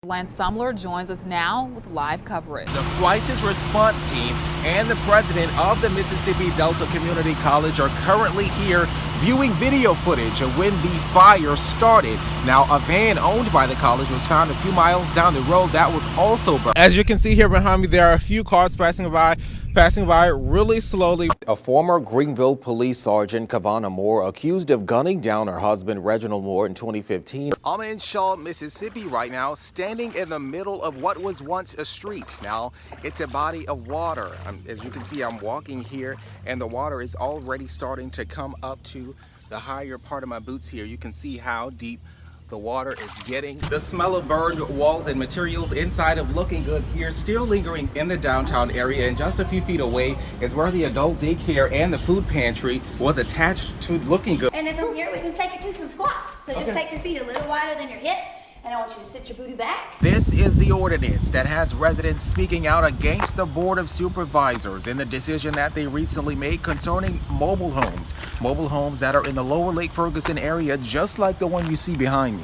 Sumler joins us now with live coverage. The crisis response team and the president of the Mississippi Delta Community College are currently here viewing video footage of when the fire started. Now, a van owned by the college was found a few miles down the road that was also burned. As you can see here behind me, there are a few cars passing by really slowly. A former Greenville police sergeant, Kavana Moore, accused of gunning down her husband, Reginald Moore, in 2015. I'm in Shaw, Mississippi right now, standing in the middle of what was once a street. Now, it's a body of water. As you can see, I'm walking here, and the water is already starting to come up to the higher part of my boots here. You can see how deep the water is getting. The smell of burned walls and materials inside of Looking Good here still lingering in the downtown area, and just a few feet away is where the adult daycare and the food pantry was attached to Looking Good. And then from here we can take it to some squats. So just take your feet a little wider than your hip, and I want you to sit your booty back. This is the ordinance that has residents speaking out against the Board of Supervisors in the decision that they recently made concerning mobile homes that are in the lower Lake Ferguson area, just like the one you see behind me.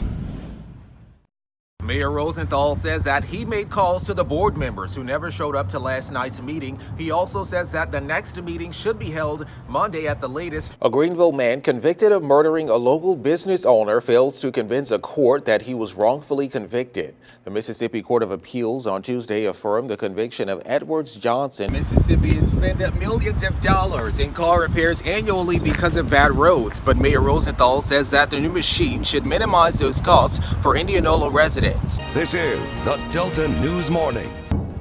Mayor Rosenthal says that he made calls to the board members who never showed up to last night's meeting. He also says that the next meeting should be held Monday at the latest. A Greenville man convicted of murdering a local business owner fails to convince a court that he was wrongfully convicted. The Mississippi Court of Appeals on Tuesday affirmed the conviction of Edwards Johnson. Mississippians spend millions of dollars in car repairs annually because of bad roads, but Mayor Rosenthal says that the new machine should minimize those costs for Indianola residents. This is the Delta News Morning.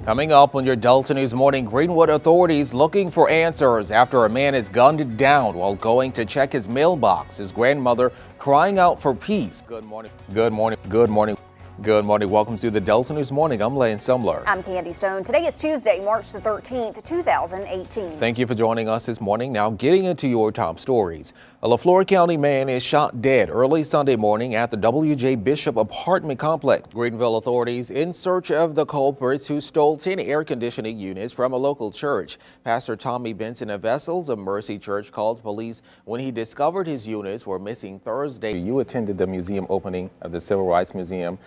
Coming up on your Delta News Morning, Greenwood authorities looking for answers after a man is gunned down while going to check his mailbox. His grandmother crying out for peace. Good morning. Good morning. Good morning. Good morning. Welcome to the Delta News Morning. I'm Sumler. I'm Candy Stone. Today is Tuesday, March the 13th, 2018. Thank you for joining us this morning. Now, getting into your top stories. A LaFleur County man is shot dead early Sunday morning at the W.J. Bishop apartment complex. Greenville authorities in search of the culprits who stole 10 air conditioning units from a local church. Pastor Tommy Benson of Vessels of Mercy Church called police when he discovered his units were missing Thursday. You attended the museum opening of the Civil Rights Museum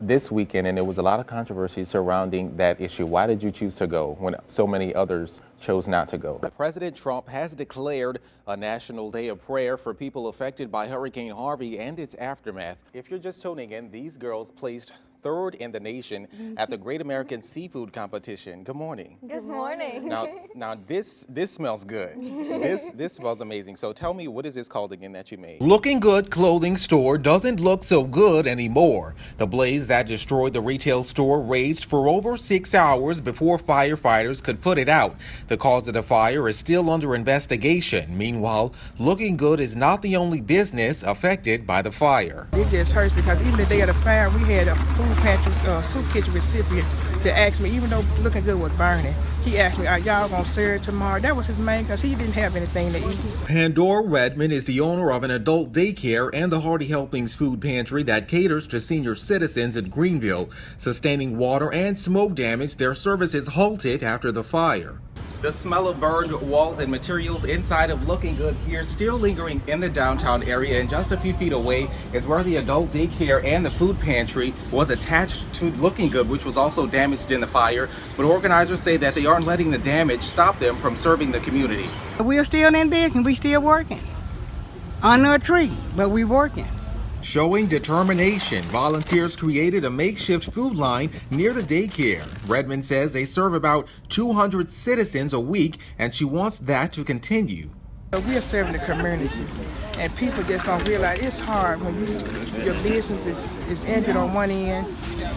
this weekend, and there was a lot of controversy surrounding that issue. Why did you choose to go when so many others chose not to go? President Trump has declared a national day of prayer for people affected by Hurricane Harvey and its aftermath. If you're just tuning in, these girls placed third in the nation at the Great American Seafood Competition. Good morning. Good morning. Now this smells good. This smells amazing. So tell me, what is this called again that you made? Looking Good clothing store doesn't look so good anymore. The blaze that destroyed the retail store raged for over 6 hours before firefighters could put it out. The cause of the fire is still under investigation. Meanwhile, Looking Good is not the only business affected by the fire. It just hurts because even the day of the fire, we had a food pantry, soup kitchen recipient that asked me, even though Looking Good was burning, he asked me, are y'all gonna serve tomorrow? That was his main, because he didn't have anything to eat. Pandora Redmond is the owner of an adult daycare and the Hearty Helpings food pantry that caters to senior citizens in Greenville. Sustaining water and smoke damage, their services halted after the fire. The smell of burned walls and materials inside of Looking Good here still lingering in the downtown area, and just a few feet away is where the adult daycare and the food pantry was attached to Looking Good, which was also damaged in the fire. But organizers say that they aren't letting the damage stop them from serving the community. We're still in business, we still working. Under a tree, but we working. Showing determination, volunteers created a makeshift food line near the daycare. Redmond says they serve about 200 citizens a week, and she wants that to continue. We are serving the community, and people just don't realize it's hard when your business is injured on one end.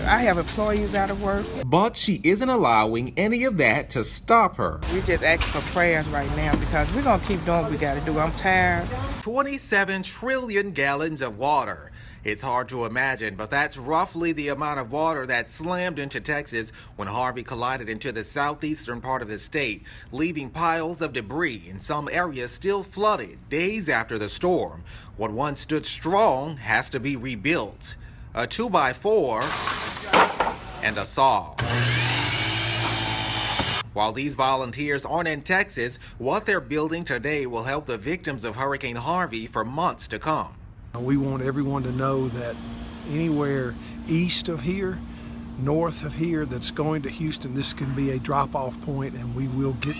I have employees out of work. But she isn't allowing any of that to stop her. We're just asking for prayers right now because we're going to keep doing what we got to do. I'm tired. 27 trillion gallons of water. It's hard to imagine, but that's roughly the amount of water that slammed into Texas when Harvey collided into the southeastern part of the state, leaving piles of debris in some areas still flooded days after the storm. What once stood strong has to be rebuilt. A 2x4 and a saw. While these volunteers aren't in Texas, what they're building today will help the victims of Hurricane Harvey for months to come. We want everyone to know that anywhere east of here, north of here that's going to Houston. This can be a drop-off point, and we will get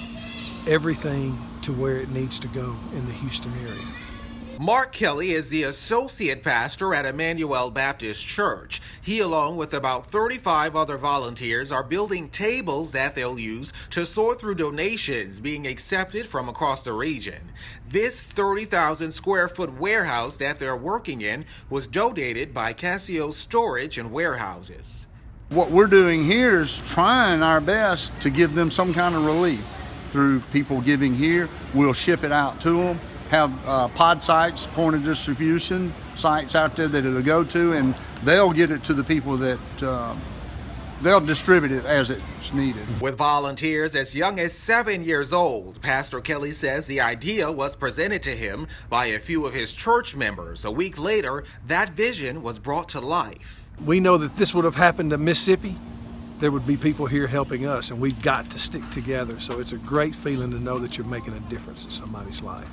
everything to where it needs to go in the Houston area. Mark Kelly is the associate pastor at Emmanuel Baptist Church. He, along with about 35 other volunteers, are building tables that they'll use to sort through donations being accepted from across the region. This 30,000 square foot warehouse that they're working in was donated by Casio Storage and Warehouses. What we're doing here is trying our best to give them some kind of relief through people giving here. We'll ship it out to them. Have pod sites, point of distribution sites out there that it'll go to, and they'll get it to the people that they'll distribute it as it's needed. With volunteers as young as 7 years old, Pastor Kelly says the idea was presented to him by a few of his church members. A week later, that vision was brought to life. We know that this would have happened to Mississippi. There would be people here helping us, and we've got to stick together. So it's a great feeling to know that you're making a difference in somebody's life.